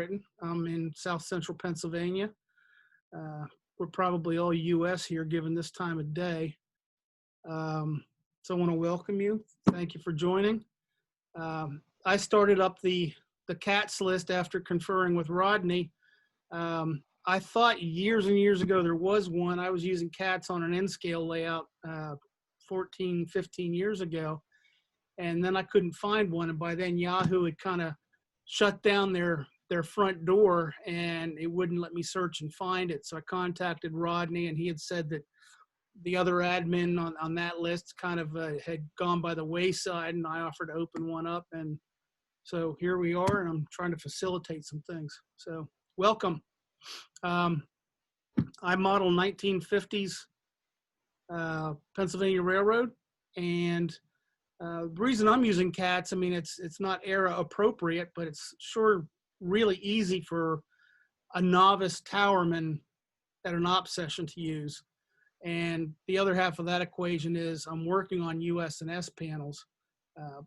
Britain. I'm in South Central Pennsylvania. We're probably all U.S. here, given this time of day. So I want to welcome you. Thank you for joining. I started up the CATS list after conferring with Rodney. I thought years and years ago there was one. I was using CATS on an N-scale layout 14, 15 years ago, and then I couldn't find one. And by then Yahoo had kind of shut down their front door, and it wouldn't let me search and find it. So I contacted Rodney, and he had said that the other admin on that list kind of had gone by the wayside, and I offered to open one up. And so here we are, and I'm trying to facilitate some things. So welcome. I model 1950s Pennsylvania Railroad, and the reason I'm using CATS, I mean, it's not era appropriate, but it's sure really easy for a novice towerman at an op session to use. And the other half of that equation is I'm working on US and S panels,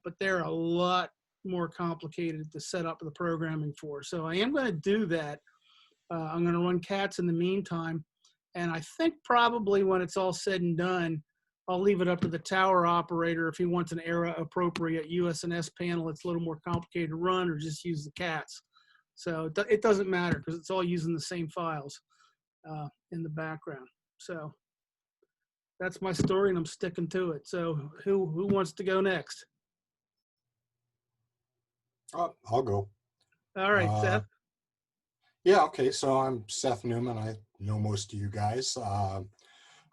but they're a lot more complicated to set up the programming for. So I am going to do that. I'm going to run CATS in the meantime. And I think probably when it's all said and done, I'll leave it up to the tower operator if he wants an era appropriate US and S panel. It's a little more complicated to run, or just use the CATS. So it doesn't matter because it's all using the same files in the background. So that's my story, and I'm sticking to it. So who wants to go next? I'll go. All right, Seth. Yeah, okay. So I'm Seth Newman. I know most of you guys.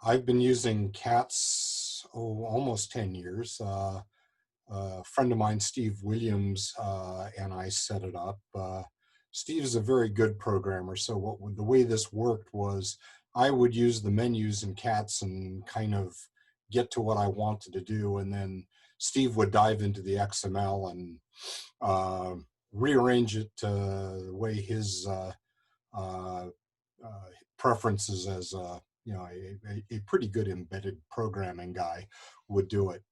I've been using CATS almost 10 years. A friend of mine, Steve Williams, and I set it up. Steve is a very good programmer. So the way this worked was I would use the menus in CATS and kind of get to what I wanted to do. And then Steve would dive into the XML and rearrange it the way his preferences as a pretty good embedded programming guy would do it.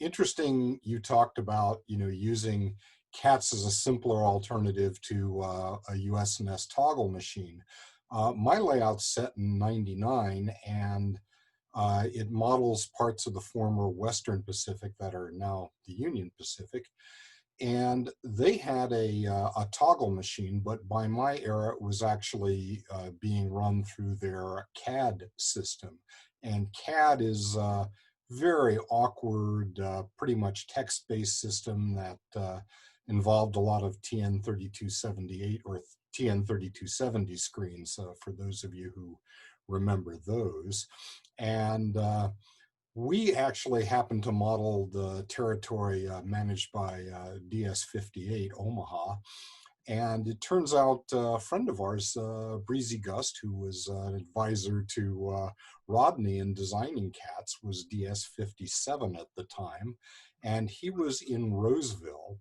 Interesting, you talked about using CATS as a simpler alternative to a USNS toggle machine. My layout's set in 99, and it models parts of the former Western Pacific that are now the Union Pacific. And they had a toggle machine, but by my era, it was actually being run through their CAD system. And CAD is a very awkward, pretty much text-based system that involved a lot of TN3278 or TN3270 screens, for those of you who remember those. And we actually happened to model the territory managed by DS58 Omaha. And it turns out a friend of ours, Breezy Gust, who was an advisor to Rodney in designing CATS, was DS57 at the time. And he was in Roseville.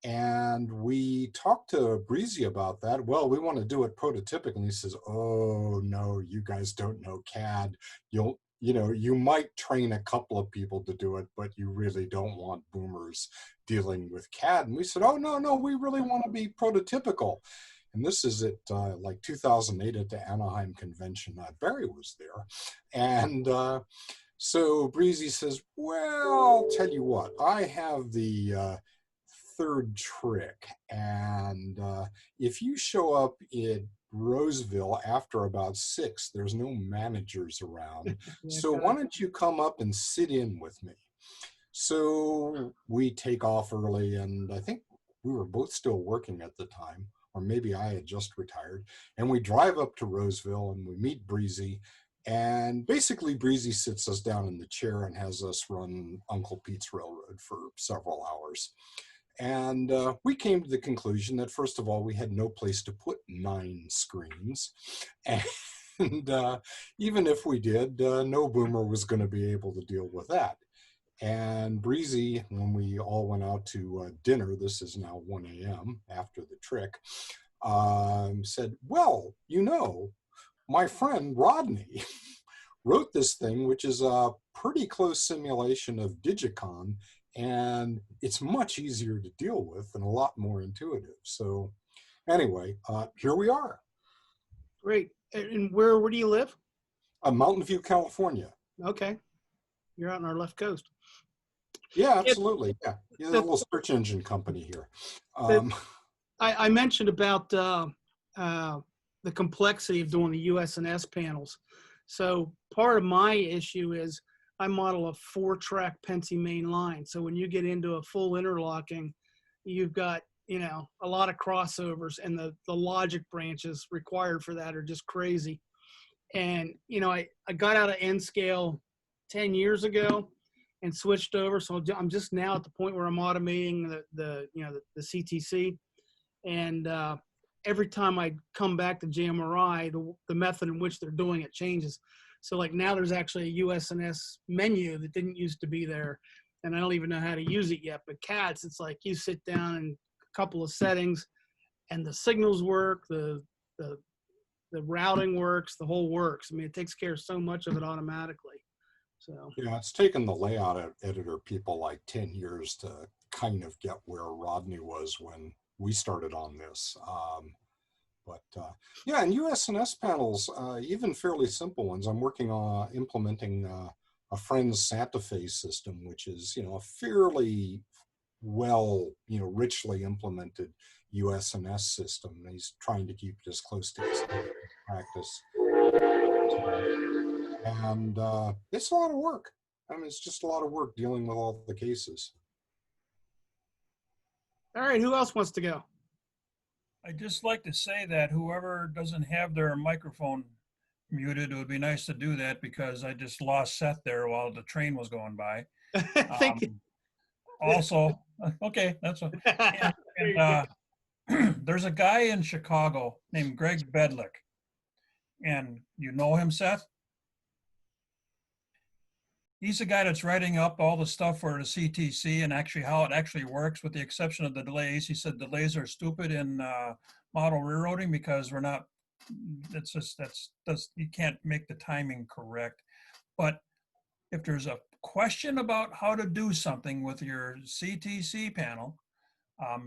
And we talked to Breezy about that. Well, we want to do it prototypic. And he says, oh, no, you guys don't know CAD. You might train a couple of people to do it, but you really don't want boomers dealing with CAD. And we said, oh, no, we really want to be prototypical. And this is at like 2008 at the Anaheim convention. Barry was there. And so Breezy says, well, tell you what, I have the third trick. And if you show up in Roseville after about 6, there's no managers around. So why don't you come up and sit in with me? So we take off early, and I think we were both still working at the time, or maybe I had just retired. And we drive up to Roseville and we meet Breezy. And basically Breezy sits us down in the chair and has us run Uncle Pete's Railroad for several hours. And we came to the conclusion that, first of all, we had no place to put 9 screens. And even if we did, no boomer was going to be able to deal with that. And Breezy, when we all went out to dinner, this is now 1 a.m. after the trick, said, well, my friend Rodney wrote this thing, which is a pretty close simulation of Digicon. And it's much easier to deal with and a lot more intuitive. So Anyway, here we are. Great. And where do you live? Mountain View, California. Okay. You're out on our left coast. Yeah, It, absolutely. Yeah, yeah, a the, little search engine company here. the, I mentioned about the complexity of doing the US&S panels. So part of my issue is I model a 4-track Pennsy main line. So when you get into a full interlocking, you've got, a lot of crossovers, and the logic branches required for that are just crazy. And, I got out of N scale 10 years ago and switched over. So I'm just now at the point where I'm automating the CTC. And every time I come back to JMRI, the method in which they're doing it changes. So like now there's actually a US&S menu that didn't used to be there, and I don't even know how to use it yet. But CATS, it's like you sit down and a couple of settings, and the signals work, the routing works, the whole works. I mean, it takes care of so much of it automatically. So yeah, it's taken the layout editor people like 10 years to kind of get where Rodney was when we started on this. Yeah, and US&S panels, even fairly simple ones. I'm working on implementing a friend's Santa Fe system, which is, a fairly well, richly implemented US&S system. He's trying to keep it as close to his practice. And it's a lot of work. I mean, it's just a lot of work dealing with all the cases. all right, who else wants to go? I'd just like to say that whoever doesn't have their microphone muted, it would be nice to do that, because I just lost Seth there while the train was going by. Thank you. Also, okay, that's a, there's a guy in Chicago named Greg Bedlick, and you know him, Seth? He's the guy that's writing up all the stuff for the CTC and actually how it actually works, with the exception of the delays. He said delays are stupid in model railroading because we're not, it's just, you can't make the timing correct. But if there's a question about how to do something with your CTC panel,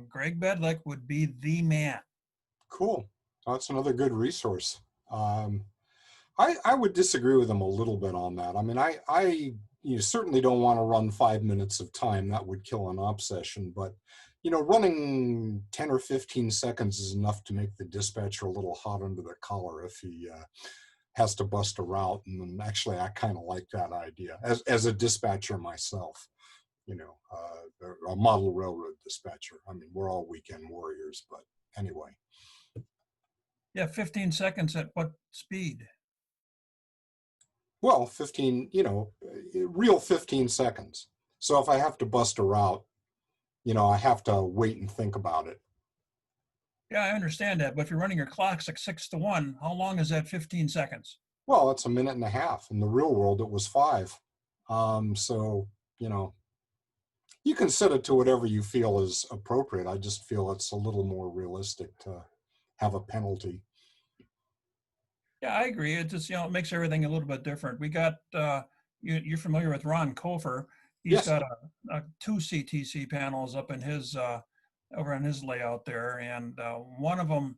Greg Bedlick would be the man. Cool. That's another good resource. I would disagree with him a little bit on that. I mean, I certainly don't want to run 5 minutes of time. That would kill an op session. But, running 10 or 15 seconds is enough to make the dispatcher a little hot under the collar if he has to bust a route. And actually, I kind of like that idea as a dispatcher myself. A model railroad dispatcher. I mean, we're all weekend warriors, but anyway. Yeah, 15 seconds at what speed? Well, 15, real 15 seconds. So if I have to bust a route, I have to wait and think about it. Yeah, I understand that. But if you're running your clocks at 6 to 1, how long is that 15 seconds? Well, it's a minute and a half. In the real world, it was 5. So, you can set it to whatever you feel is appropriate. I just feel it's a little more realistic to have a penalty. Yeah, I agree. It just, it makes everything a little bit different. We got, you're familiar with Ron Kofer. He's Yes. got 2 CTC panels up in his, over on his layout there. And one of them,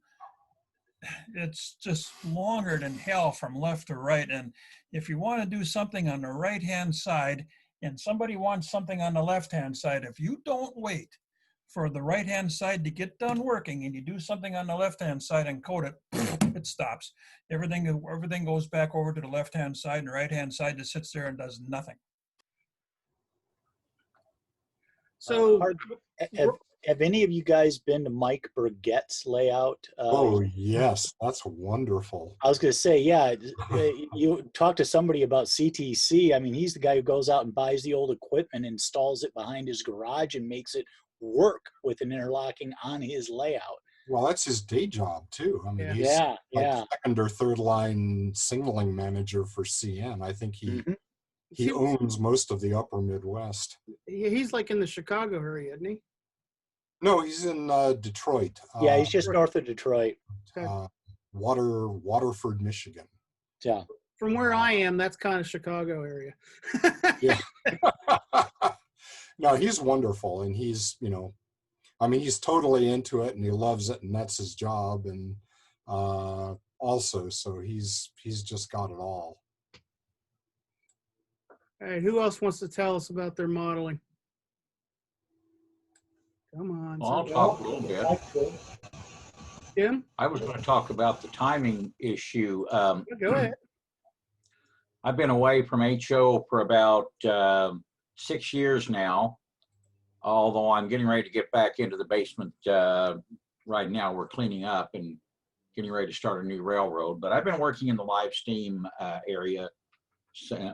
it's just longer than hell from left to right. And if you want to do something on the right-hand side and somebody wants something on the left-hand side, if you don't wait for the right-hand side to get done working and you do something on the left-hand side and code it, it stops. Everything goes back over to the left-hand side, and the right-hand side just sits there and does nothing. So have any of you guys been to Mike Burgett's layout? Oh, yes, that's wonderful. I was going to say, yeah, you talk to somebody about CTC. I mean, he's the guy who goes out and buys the old equipment, installs it behind his garage, and makes it work with an interlocking on his layout. Well, that's his day job too. I mean, Yeah. he's Yeah. second or third line signaling manager for CN. I think he owns most of the upper Midwest. He's like in the Chicago area, isn't he? No, he's in Detroit. Yeah, he's just north of Detroit. Waterford, Michigan. Yeah. From where I am, that's kind of Chicago area. Yeah. No, he's wonderful, and he's I mean, he's totally into it and he loves it, and that's his job. And also, so he's just got it all. All right, who else wants to tell us about their modeling? Come on. Well, I'll talk a little bit. Tim? I was going to talk about the timing issue. Go ahead. I've been away from HO for about 6 years now, although I'm getting ready to get back into the basement. Right now we're cleaning up and getting ready to start a new railroad. But I've been working in the live steam area,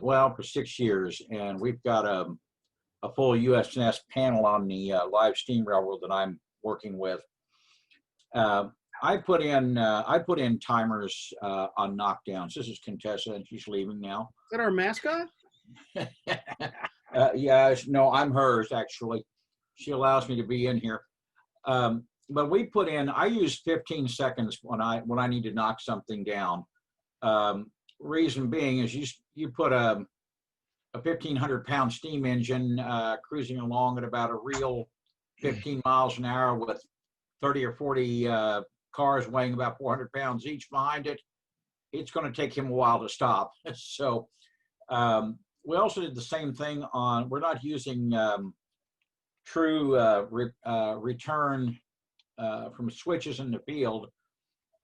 well, for 6 years, and we've got a full USNS panel on the live steam railroad that I'm working with. I put in timers on knockdowns. This is Contessa, and she's leaving now. Is that our mascot? Yeah, no, I'm hers actually. She allows me to be in here. But we put in. I use 15 seconds when I need to knock something down. Reason being is you put a 1,500-pound steam engine cruising along at about a real 15 miles an hour with 30 or 40 cars weighing about 400 pounds each behind it. It's going to take him a while to stop. So we also did the same thing on. We're not using true return from switches in the field.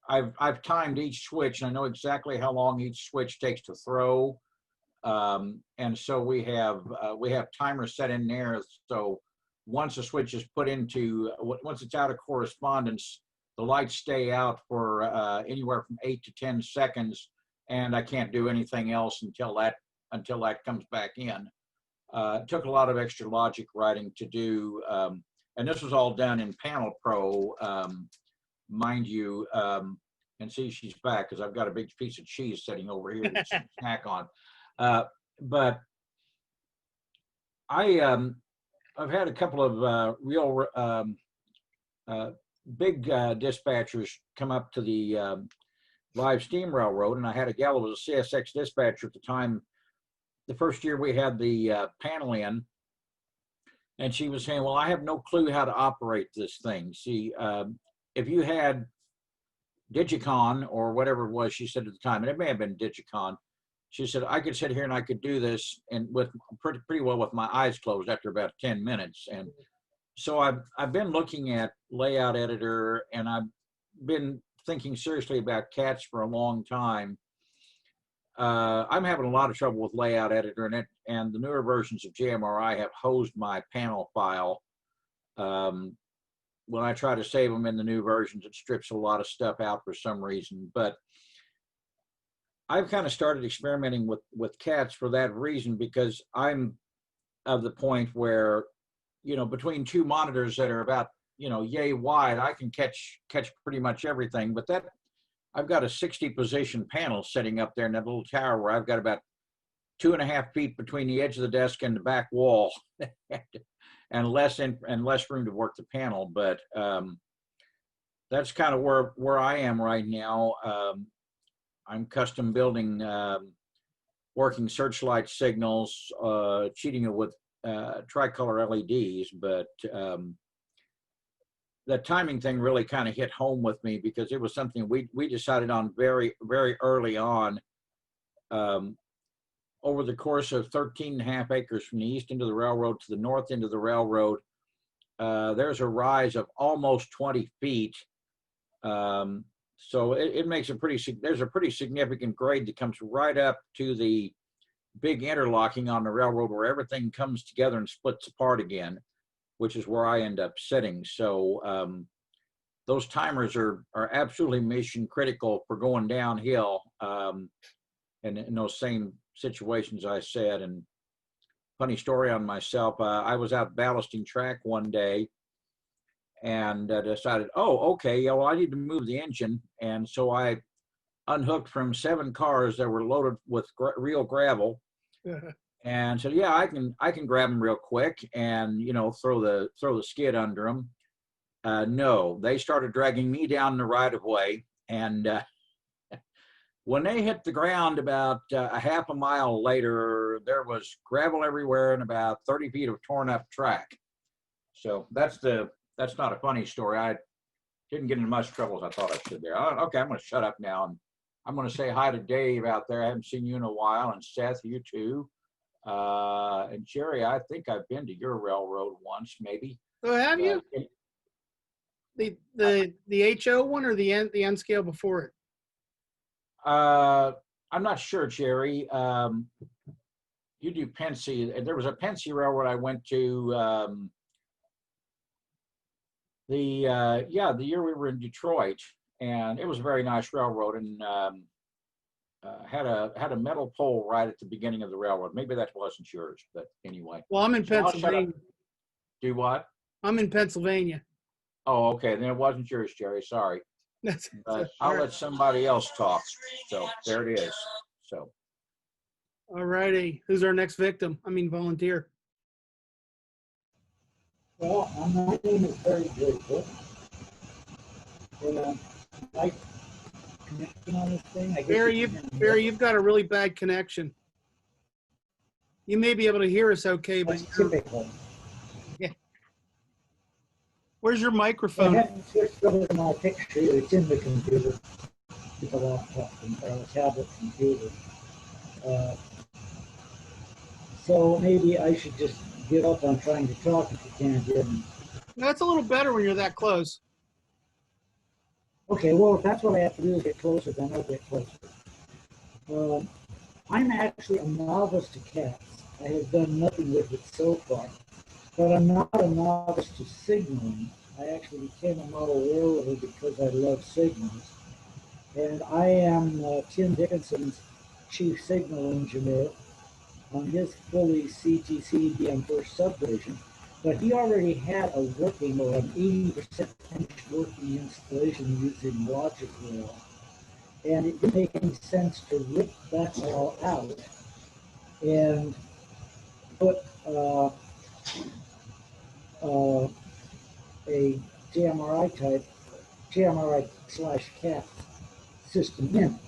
I've timed each switch, and I know exactly how long each switch takes to throw. And so we have timers set in there. So once a switch is put into, once it's out of correspondence, the lights stay out for anywhere from 8 to 10 seconds, and I can't do anything else until that comes back in. It took a lot of extra logic writing to do, and this was all done in Panel Pro, mind you. And see, she's back because I've got a big piece of cheese sitting over here to snack on. But I've had a couple of real big dispatchers come up to the live steam railroad, and I had a gal who was a CSX dispatcher at the time. The first year we had the panel in, and she was saying, "Well, I have no clue how to operate this thing." See, if you had Digicon or whatever it was, she said at the time, and it may have been Digicon. She said, I could sit here and I could do this and with pretty well with my eyes closed after about 10 minutes. And so I've been looking at Layout Editor, and I've been thinking seriously about CATs for a long time. I'm having a lot of trouble with Layout Editor, and the newer versions of JMRI have hosed my panel file. When I try to save them in the new versions, it strips a lot of stuff out for some reason. But I've kind of started experimenting with CATs for that reason, because I'm of the point where, between two monitors that are about, yay wide, I can catch pretty much everything. But that I've got a 60 position panel sitting up there in that little tower where I've got about 2.5 feet between the edge of the desk and the back wall, and less room to work the panel. But that's kind of where I am right now. I'm custom building working searchlight signals, cheating it with tricolor LEDs, but the timing thing really kind of hit home with me, because it was something we decided on very, very early on. Over the course of 13.5 acres from the east end of the railroad to the north end of the railroad, there's a rise of almost 20 feet. So it makes there's a pretty significant grade that comes right up to the big interlocking on the railroad, where everything comes together and splits apart again, which is where I end up sitting. So those timers are absolutely mission critical for going downhill, and in those same situations I said. And funny story on myself, I was out ballasting track one day, and decided, oh, okay, yeah, well, I need to move the engine. And so I unhooked from 7 cars that were loaded with real gravel, and said, yeah, I can grab them real quick and throw the skid under them. No, they started dragging me down the right of way, and when they hit the ground about a half a mile later, there was gravel everywhere and about 30 feet of torn up track. So that's the that's not a funny story. I didn't get in much trouble as I thought I should there. Okay, I'm going to shut up now, and I'm going to say hi to Dave out there. I haven't seen you in a while, and Seth, you too. And Jerry, I think I've been to your railroad once, maybe. Oh, have you? The HO one or the N scale before it? I'm not sure, Jerry. You do Pensy. There was a Pensy railroad I went to. The year we were in Detroit, and it was a very nice railroad, and had a metal pole right at the beginning of the railroad. Maybe that wasn't yours, but anyway. Well, I'm in So I'll shut up. Pennsylvania. Do what? I'm in Pennsylvania. Oh, okay. Then it wasn't yours, Jerry. Sorry. But I'll let somebody else talk. So there it is. So. All righty. Who's our next victim? I mean, volunteer. Well, my name is Barry Grateful. And I connection on this thing. Barry, you've got a really bad connection. You may be able to hear us okay, but that's typical. Yeah. Where's your I microphone? haven't switched over to my picture. It's in the computer. It's a laptop or a tablet computer. So maybe I should just give up on trying to talk if you can't hear me. No, it's a little better when you're that close. Okay, well, if that's what I have to do is get closer, then I'll get closer. I'm actually a novice to cats. I have done nothing with it so far. But I'm not a novice to signaling. I actually became a model railroader because I love signals. And I am Tim Dickinson's chief signal engineer on his fully CTC DM1st subdivision. But he already had a working or an 80% finished working installation using logic rail. And it didn't make any sense to rip that all out and put a JMRI/CAT system in.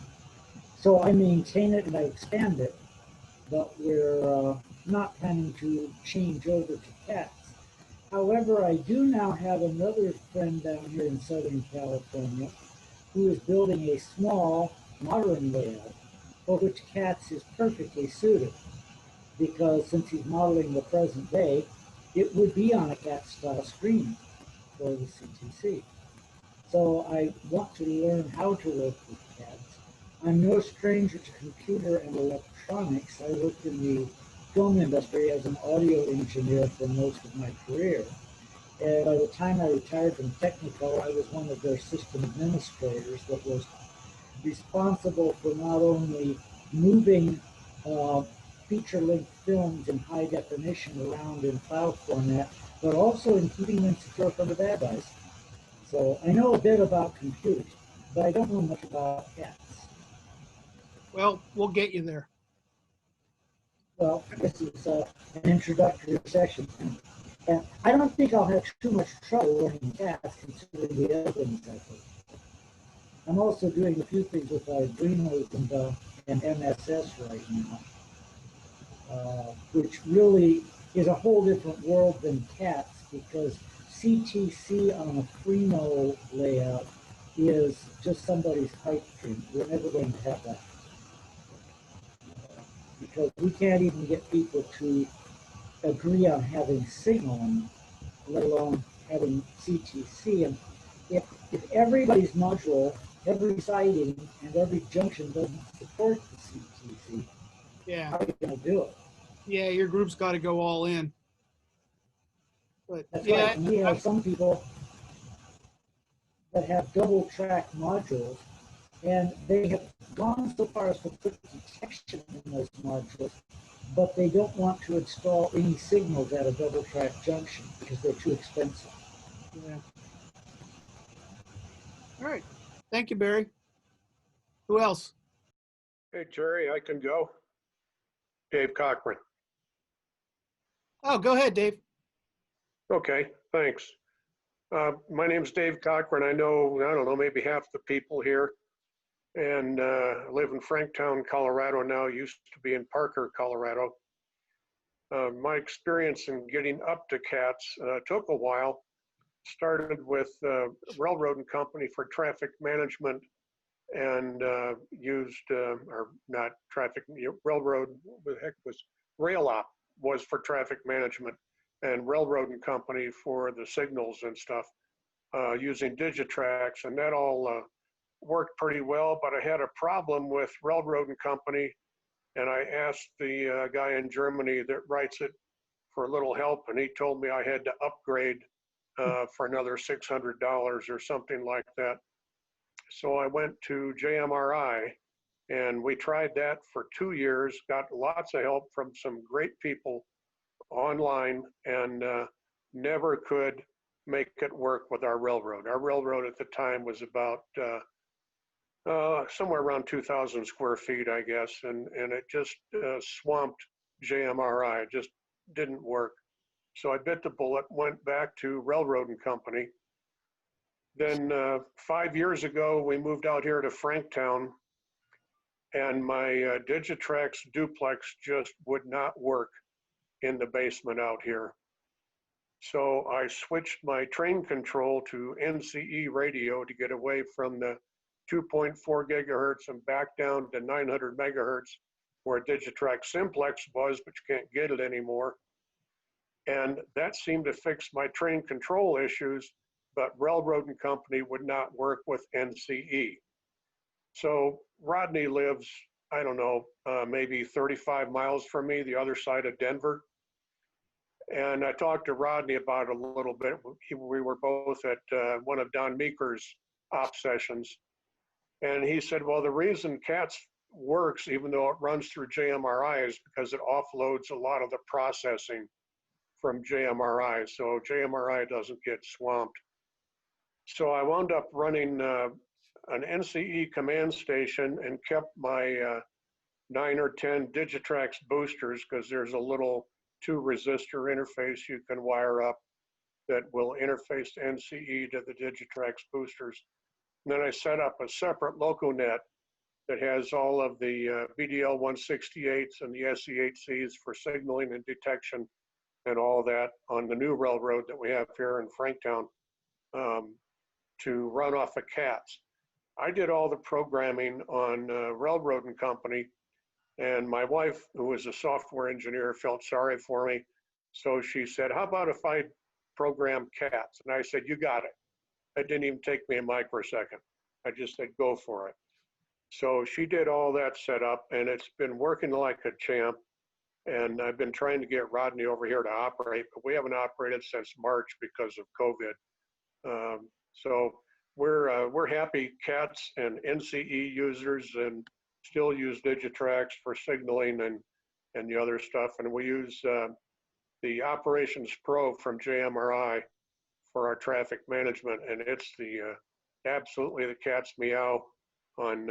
So I maintain it and I expand it, but we're not planning to change over to cats. However, I do now have another friend down here in Southern California who is building a small modern layout for which cats is perfectly suited, because since he's modeling the present day, it would be on a cat style screen for the CTC. So I want to learn how to work with cats. I'm no stranger to computer and electronics. I worked in the film industry as an audio engineer for most of my career. And by the time I retired from Technicolor, I was one of their system administrators that was responsible for not only moving feature-length films in high definition around in file format, but also in keeping them secure from the bad guys. So I know a bit about computers, but I don't know much about cats. Well, we'll get you there. Well, this is an introductory session. And I don't think I'll have too much trouble learning cats considering the other things I do. I'm also doing a few things with Arduinos and MSS right now, which really is a whole different world than cats, because CTC on a Freno layout is just somebody's pipe dream. We're never going to have that, because we can't even get people to agree on having signaling, let alone having CTC. And if everybody's module, every siding, and every junction doesn't support the CTC, Yeah. how are you going to do it? Yeah, your group's got to go all in. But That's yeah, right. And we have some people that have double track modules, and they have gone so far as to put detection in those modules, but they don't want to install any signals at a double track junction because they're too expensive. yeah. All right. Thank you, Barry. Who else? Hey, Jerry, I can go. Dave Cochran. Oh, go ahead, Dave. Okay, thanks. My name's Dave Cochran. I don't know, maybe half the people here. And I live in Franktown, Colorado now, used to be in Parker, Colorado. My experience in getting up to cats took a while. started with Railroad and Company for traffic management and used, or not traffic, Railroad, what the heck was, RailOp was for traffic management, and Railroad and Company for the signals and stuff, using Digitrax, and that all worked pretty well, but I had a problem with Railroad and Company, and I asked the guy in Germany that writes it for a little help, and he told me I had to upgrade for another $600 or something like that. So I went to JMRI, and we tried that for 2 years, got lots of help from some great people online, and never could make it work with our railroad. Our railroad at the time was about somewhere around 2,000 square feet, I guess, and it just swamped JMRI. It just didn't work. So I bit the bullet, went back to Railroad and Company. Then 5 years ago, we moved out here to Franktown, and my Digitrax duplex just would not work in the basement out here. So I switched my train control to NCE radio to get away from the 2.4 gigahertz and back down to 900 megahertz where Digitrax simplex was, but you can't get it anymore. And that seemed to fix my train control issues, but Railroad and Company would not work with NCE. So Rodney lives, I don't know, maybe 35 miles from me, the other side of Denver. And I talked to Rodney about it a little bit. We were both at one of Don Meeker's op sessions. And he said, well, the reason CATS works, even though it runs through JMRI, is because it offloads a lot of the processing from JMRI. So JMRI doesn't get swamped. So I wound up running an NCE command station and kept my 9 or 10 Digitrax boosters, because there's a little 2 resistor interface you can wire up that will interface NCE to the Digitrax boosters. And then I set up a separate LocoNet that has all of the BDL 168s and the SEHCs for signaling and detection and all that on the new railroad that we have here in Franktown to run off of CATS. I did all the programming on Railroad and Company, and my wife, who was a software engineer, felt sorry for me. So she said, how about if I program CATS? And I said, you got it. It didn't even take me a microsecond. I just said, go for it. So she did all that setup, and it's been working like a champ. And I've been trying to get Rodney over here to operate, but we haven't operated since March because of COVID. So we're happy CATS and NCE users, and still use Digitrax for signaling and the other stuff. And we use the Operations Pro from JMRI for our traffic management, and it's the absolutely the cat's meow on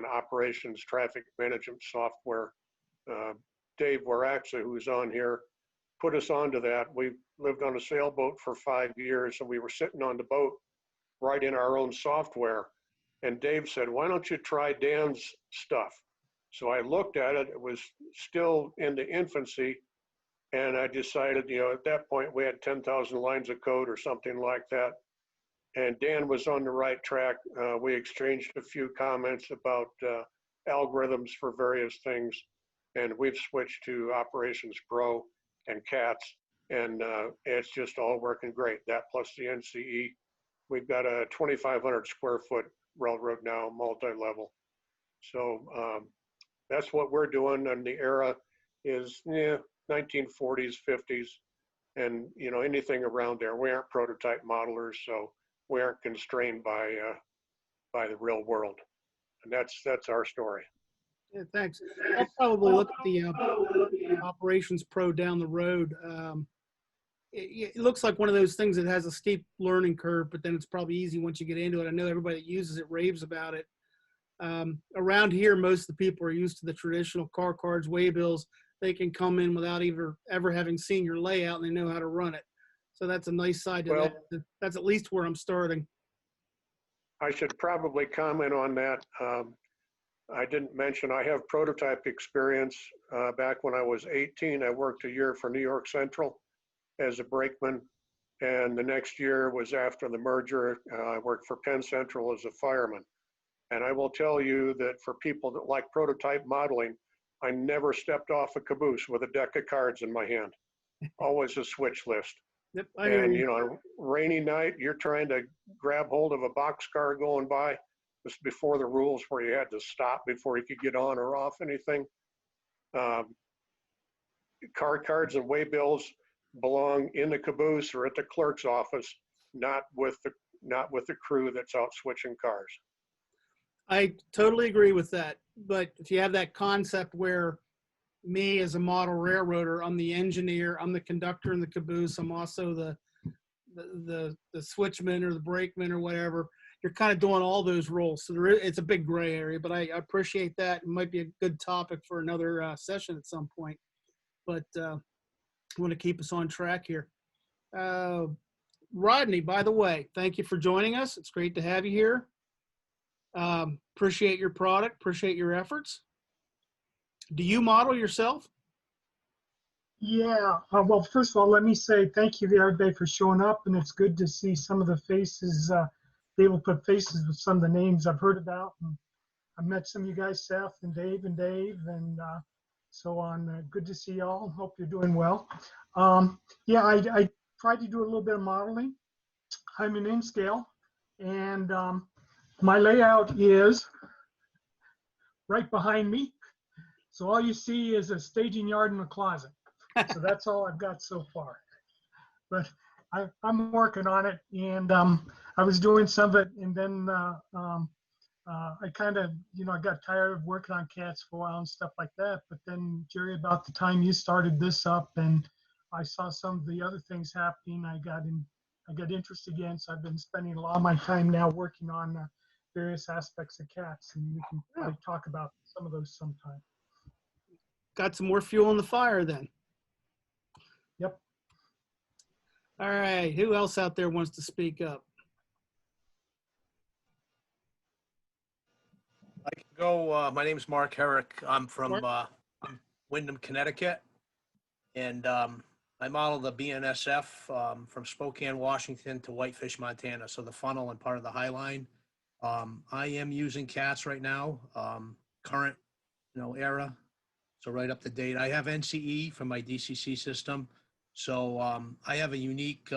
operations traffic management software. Dave Waraxa, who's on here, put us onto that. We lived on a sailboat for 5 years, and we were sitting on the boat writing our own software. And Dave said, why don't you try Dan's stuff? So I looked at it. It was still in the infancy. And I decided, at that point, we had 10,000 lines of code or something like that. And Dan was on the right track. We exchanged a few comments about algorithms for various things. And we've switched to Operations Pro and CATS. And it's just all working great. That plus the NCE. We've got a 2,500 square foot railroad now, multi-level. So that's what we're doing. And the era is 1940s, 50s, and anything around there. We aren't prototype modelers, so we aren't constrained by the real world. And that's our story. Yeah, thanks. I'll probably look at the Operations Pro down the road. It looks like one of those things that has a steep learning curve, but then it's probably easy once you get into it. I know everybody that uses it raves about it. Around here, most of the people are used to the traditional car cards, waybills. They can come in without ever having seen your layout, and they know how to run it. So that's a nice side to that. That's at least where I'm starting. I should probably comment on that. I didn't mention I have prototype experience. Back when I was 18, I worked a year for New York Central as a brakeman, And the next year was after the merger. I worked for Penn Central as a fireman. And I will tell you that for people that like prototype modeling, I never stepped off a caboose with a deck of cards in my hand. Always a switch list. Yep, I hear And, you. you know, rainy night, you're trying to grab hold of a boxcar going by. This before the rules where you had to stop before you could get on or off anything. Um, car cards and waybills belong in the caboose or at the clerk's office, not with the crew that's out switching cars. I totally agree with that. But if you have that concept where me as a model railroader, I'm the engineer, I'm the conductor in the caboose, I'm also the switchman or the brakeman or whatever, you're kind of doing all those roles. So it's a big gray area, but I appreciate that. It might be a good topic for another session at some point. But I want to keep us on track here. Rodney, by the way, thank you for joining us. It's great to have you here. Appreciate your product, appreciate your efforts. Do you model yourself? Yeah, well, first of all, let me say thank you to everybody for showing up, and it's good to see some of the faces, be able to put faces with some of the names I've heard about. And I met some of you guys, Seth and Dave, and so on. Good to see y'all. Hope you're doing well. Yeah, I tried to do a little bit of modeling. I'm in scale, and my layout is right behind me. So all you see is a staging yard and a closet. So that's all I've got so far. But I'm working on it, and I was doing some of it, and then I kind of, I got tired of working on cats for a while and stuff like that. But then, Jerry, about the time you started this up, and I saw some of the other things happening, I got interested again. So I've been spending a lot of my time now working on various aspects of cats, and we can probably talk about some of those sometime. Got some more fuel in the fire then. Yep. All right. Who else out there wants to speak up? I can go. My name's Mark Herrick. I'm from Windham, Connecticut, and I model the BNSF from Spokane, Washington to Whitefish, Montana. So the funnel and part of the High Line. I am using CATs right now, current, era. So right up to date. I have NCE from my DCC system. So I have a unique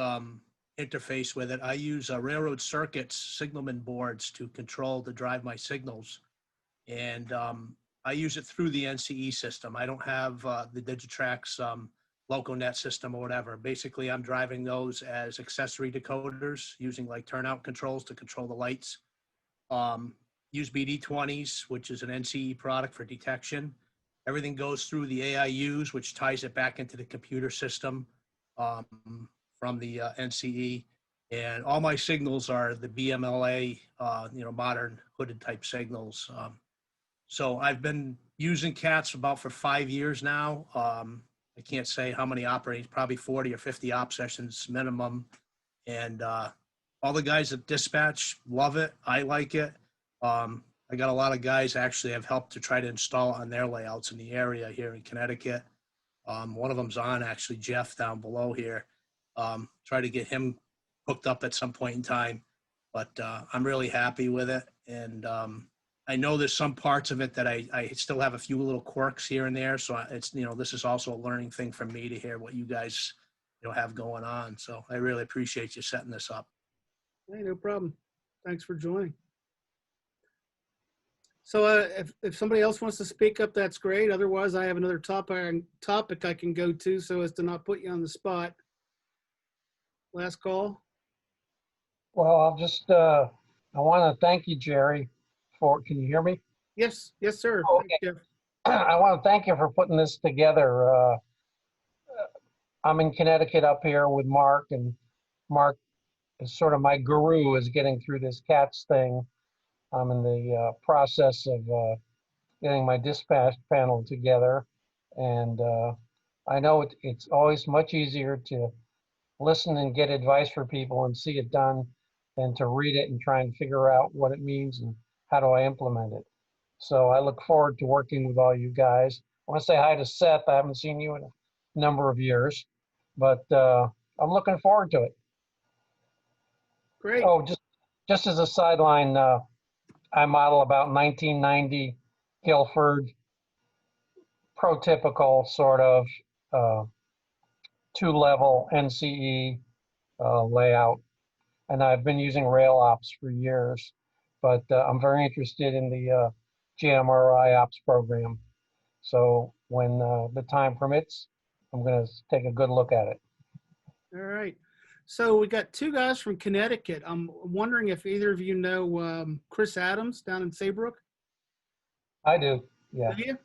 interface with it. I use railroad circuits, signalman boards to drive my signals. And I use it through the NCE system. I don't have the Digitrax LocoNet system or whatever. Basically, I'm driving those as accessory decoders using like turnout controls to control the lights. Use BD20s, which is an NCE product for detection. Everything goes through the AIUs, which ties it back into the computer system from the NCE. And all my signals are the BMLA, modern hooded type signals. So I've been using CATs for 5 years now. I can't say how many operating, probably 40 or 50 op sessions minimum. And all the guys at dispatch love it. I like it. I got a lot of guys actually have helped to try to install it on their layouts in the area here in Connecticut. One of them's on actually, Jeff down below here. Try to get him hooked up at some point in time, but I'm really happy with it. And I know there's some parts of it that I still have a few little quirks here and there. So it's, this is also a learning thing for me to hear what you guys, have going on. So I really appreciate you setting this up. Hey, no problem. Thanks for joining. So if somebody else wants to speak up, that's great. Otherwise, I have another topic I can go to so as to not put you on the spot. Last call. Well, I'll just, I want to thank you, Jerry, can you hear me? Yes, sir. Okay. Thank you. I want to thank you for putting this together. I'm in Connecticut up here with Mark, and Mark is sort of my guru is getting through this CATS thing. I'm in the process of getting my dispatch panel together. And I know it's always much easier to listen and get advice for people and see it done than to read it and try and figure out what it means and how do I implement it. So I look forward to working with all you guys. I want to say hi to Seth. I haven't seen you in a number of years, but I'm looking forward to it. Great. Oh, just as a sideline, I model about 1990 Guilford, prototypical sort of uh, two-level NCE layout, and I've been using RailOps for years, but I'm very interested in the GMRI ops program. So when the time permits, I'm going to take a good look at it. All right. So we got two guys from Connecticut. I'm wondering if either of you know Chris Adams down in Saybrook. I do, yeah. Do you?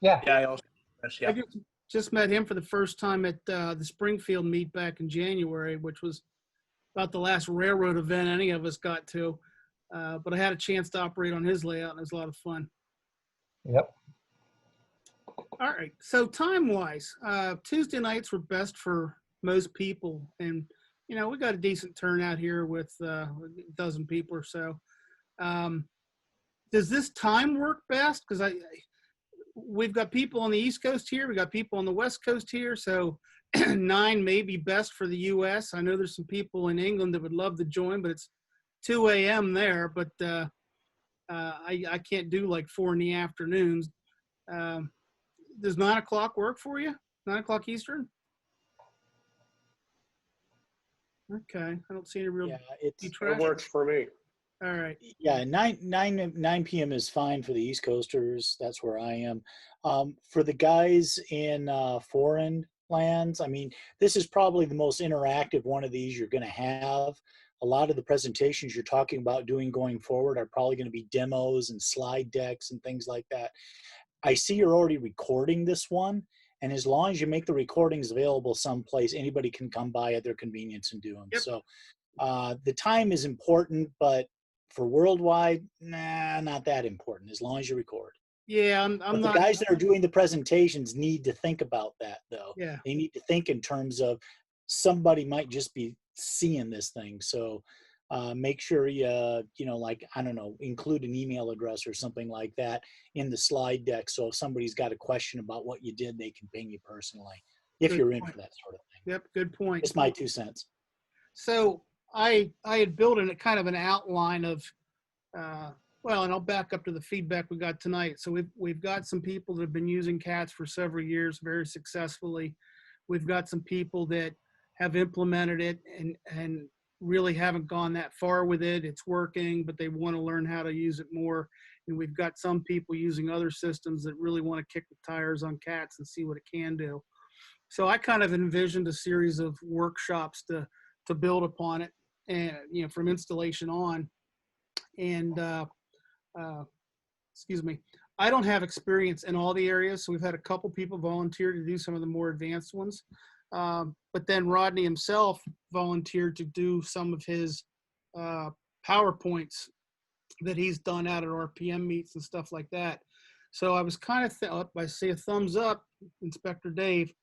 Yeah, Yeah, I also, yes, I yeah. just met him for the first time at the Springfield meet back in January, which was about the last railroad event any of us got to. But I had a chance to operate on his layout, and it was a lot of fun. yep. All right. So time-wise, Tuesday nights were best for most people, and you know we got a decent turnout here with a dozen people or so. Does this time work best? Because we've got people on the East Coast here, we got people on the West Coast here, so 9 may be best for the U.S. I know there's some people in England that would love to join, but it's 2 a.m. there. But I can't do like 4 in the afternoons. Does 9 o'clock work for you? 9 o'clock Eastern? Okay, I don't see any real Yeah, it's That detraction. works for me. All right. yeah, 9 p.m. is fine for the East Coasters. That's where I am. For the guys in foreign lands, I mean, this is probably the most interactive one of these you're going to have. A lot of the presentations you're talking about doing going forward are probably going to be demos and slide decks and things like that. I see you're already recording this one, and as long as you make the recordings available someplace, anybody can come by at their convenience and do them. Yep. So the time is important, but for worldwide, nah, not that important, as long as you record. Yeah, I'm But the not. guys that are doing the presentations need to think about that, though. Yeah. They need to think in terms of somebody might just be seeing this thing. So make sure you know, like, I don't know, include an email address or something like that in the slide deck. So if somebody's got a question about what you did, they can ping you personally, if Good you're in point. for that sort of thing. Yep. Good point. It's my 2 cents. So I had built in a kind of an outline of, well, and I'll back up to the feedback we got tonight. So we've got some people that have been using CATs for several years very successfully. We've got some people that have implemented it and really haven't gone that far with it. It's working, but they want to learn how to use it more. And we've got some people using other systems that really want to kick the tires on CATs and see what it can do. So I kind of envisioned a series of workshops to build upon it, and you know, from installation on. And excuse me, I don't have experience in all the areas, so we've had a couple people volunteer to do some of the more advanced ones. But then Rodney himself volunteered to do some of his PowerPoints that he's done out at RPM meets and stuff like that. So I was kind of, I see a thumbs up, Inspector Dave.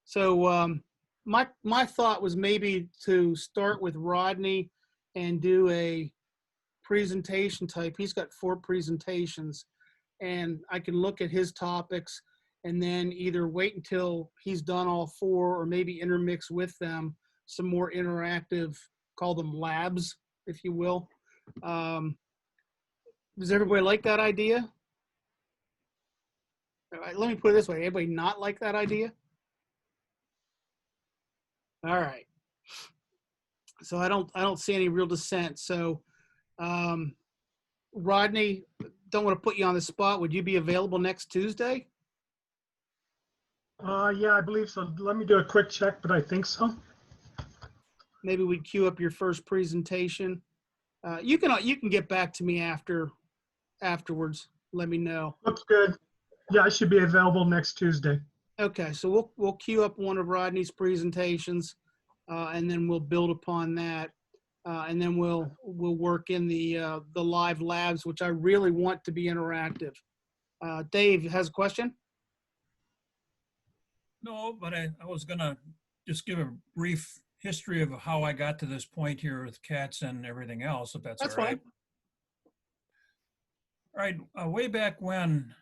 So my thought was maybe to start with Rodney and do a presentation type. He's got 4 presentations, and I can look at his topics and then either wait until he's done all 4 or maybe intermix with them some more interactive, call them labs, if you will. Does everybody like that idea? All right, let me put it this way. Everybody not like that idea? All right. So I don't see any real dissent. So Rodney, don't want to put you on the spot. Would you be available next Tuesday? Yeah, I believe so. Let me do a quick check, but I think so. Maybe we queue up your first presentation. You can get back to me afterwards. Let me know. Looks good. Yeah, I should be available next Tuesday. Okay, so we'll queue up one of Rodney's presentations, and then we'll build upon that, and then we'll work in the live labs, which I really want to be interactive. Dave has a question. No, but I was gonna just give a brief history of how I got to this point here with cats and everything else, if that's all That's right. fine. All right, way back when,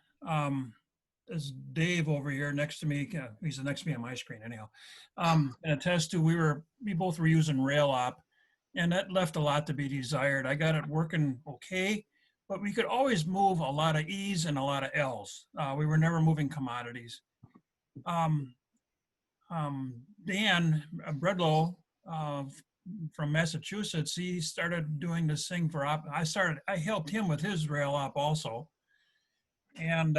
there's Dave over here next to me. He's next to me on my screen anyhow. And attest to we both were using RailOp, and that left a lot to be desired. I got it working okay, but we could always move a lot of E's and a lot of L's. We were never moving commodities. Um, Dan Bredlow from Massachusetts, he started doing this thing for I helped him with his rail op also, and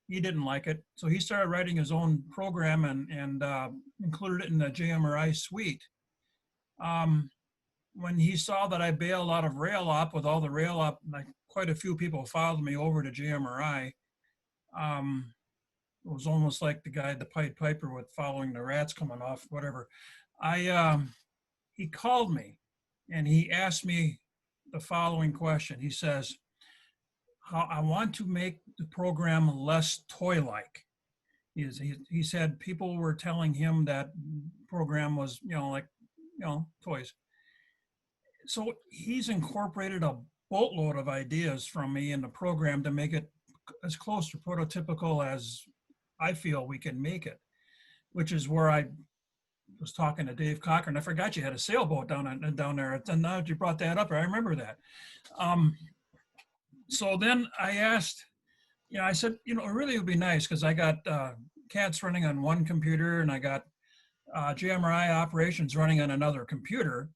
he didn't like it, so he started writing his own program and included it in the JMRI suite. When he saw that I bailed out of rail op with all the rail op, like quite a few people followed me over to JMRI. It was almost like the Pied Piper with following the rats coming off, whatever. He called me and he asked me the following question. He says, I want to make the program less toy-like. He said people were telling him that program was, like, toys. So he's incorporated a boatload of ideas from me in the program to make it as close to prototypical as I feel we can make it, which is where I was talking to Dave Cochran. I forgot you had a sailboat down there. And now that you brought that up, I remember that. So then I asked, I said, it really would be nice because I got CATs running on one computer and I got JMRI operations running on another computer.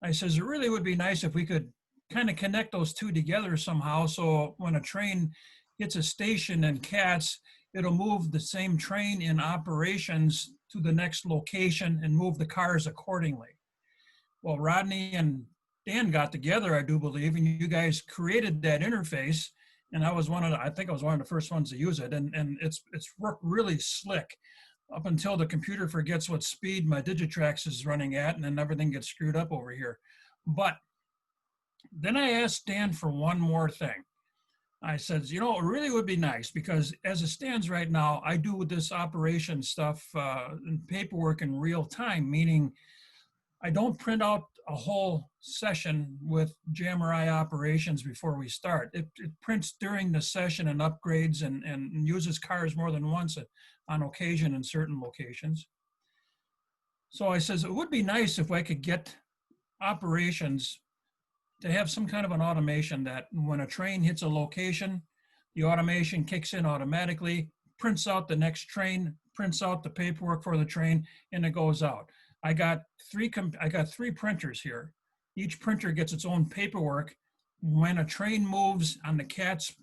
I says, it really would be nice if we could kind of connect those two together somehow. So when a train hits a station and CATs, it'll move the same train in operations to the next location and move the cars accordingly. Well, Rodney and Dan got together, I do believe, and you guys created that interface. And I think I was one of the first ones to use it. And it's worked really slick up until the computer forgets what speed my Digitrax is running at, and then everything gets screwed up over here. But then I asked Dan for one more thing. I said, it really would be nice because as it stands right now, I do this operation stuff and paperwork in real time, meaning I don't print out a whole session with JMRI operations before we start. It prints during the session and upgrades and uses cars more than once on occasion in certain locations. So I says, it would be nice if I could get operations to have some kind of an automation that when a train hits a location, the automation kicks in automatically, prints out the next train, prints out the paperwork for the train, and it goes out. I got three printers here. Each printer gets its own paperwork. When a train moves on the CATS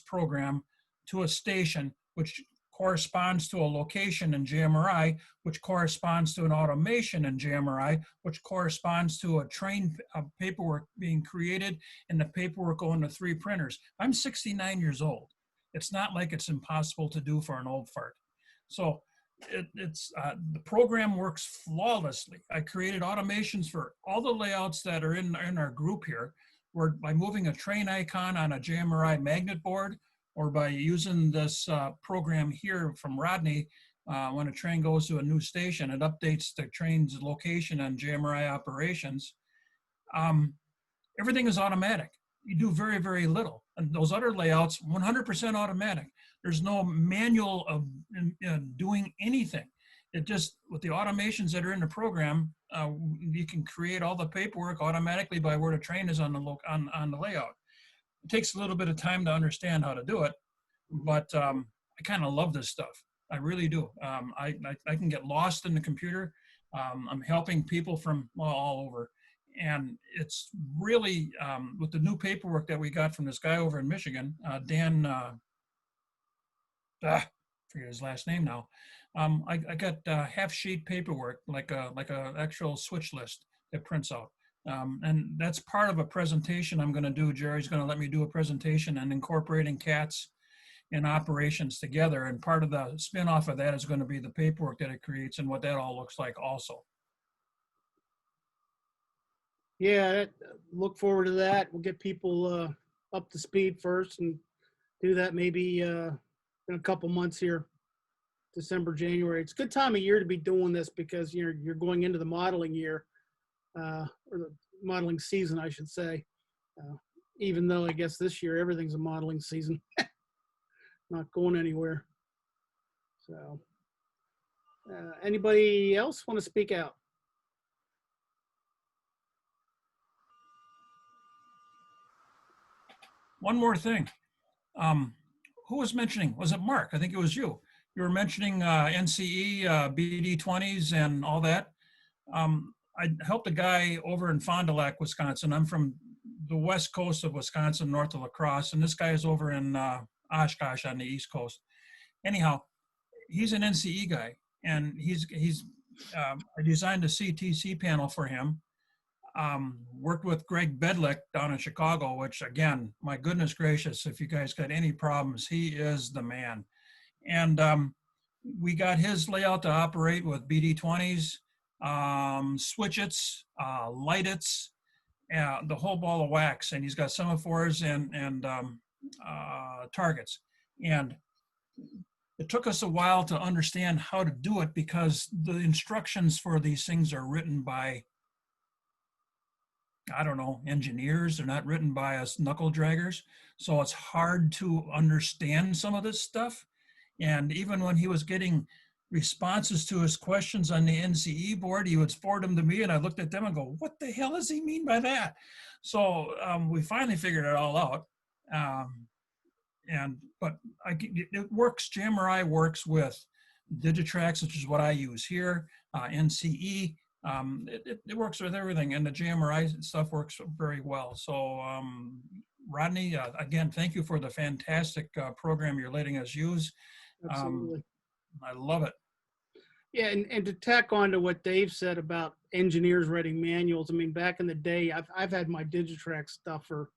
program to a station, which corresponds to a location in JMRI, which corresponds to an automation in JMRI, which corresponds to a train paperwork being created and the paperwork going to 3 printers. I'm 69 years old. It's not like it's impossible to do for an old fart. So the program works flawlessly. I created automations for all the layouts that are in our group here, where by moving a train icon on a JMRI magnet board, or by using this program here from Rodney, when a train goes to a new station, it updates the train's location on JMRI operations. Everything is automatic. You do very, very little. And those other layouts, 100% automatic. There's no manual of doing anything. It just, with the automations that are in the program, you can create all the paperwork automatically by where the train is on the layout. It takes a little bit of time to understand how to do it, but I kind of love this stuff. I really do. I can get lost in the computer. I'm helping people from all over. And it's really, with the new paperwork that we got from this guy over in Michigan, Dan, forget his last name now. I got half sheet paperwork, like a actual switch list that prints out. And that's part of a presentation I'm going to do. Jerry's going to let me do a presentation on incorporating CATs and operations together. And part of the spin-off of that is going to be the paperwork that it creates and what that all looks like also. Yeah, look forward to that. We'll get people up to speed first and do that maybe in a couple months here, December, January. It's a good time of year to be doing this because you're going into the modeling year. Or the modeling season, I should say. Even though I guess this year everything's a modeling season, not going anywhere. So, anybody else want to speak out? one more thing. Who was mentioning, was it Mark? I think it was you. You were mentioning NCE, BD20s and all that. I helped a guy over in Fond du Lac, Wisconsin. I'm from the west coast of Wisconsin, north of La Crosse, and this guy is over in Oshkosh on the east coast. Anyhow, he's an NCE guy, and I designed a CTC panel for him. Worked with Greg Bedlick down in Chicago, which again, my goodness gracious, if you guys got any problems, he is the man. And we got his layout to operate with BD20s, switch-its, light-its, the whole ball of wax. And he's got semaphores and targets. And it took us a while to understand how to do it because the instructions for these things are written by, I don't know, engineers. They're not written by us knuckle draggers. So it's hard to understand some of this stuff. And even when he was getting responses to his questions on the NCE board, he would forward them to me and I looked at them and go, what the hell does he mean by that? So we finally figured it all out. But it works, JMRI works with Digitrax, which is what I use here, NCE. It works with everything, and the JMRI stuff works very well. So, Rodney, again, thank you for the fantastic program you're letting us use. Absolutely. I love it. Yeah, and to tack on to what Dave said about engineers writing manuals, I mean, back in the day, I've had my Digitrax stuff for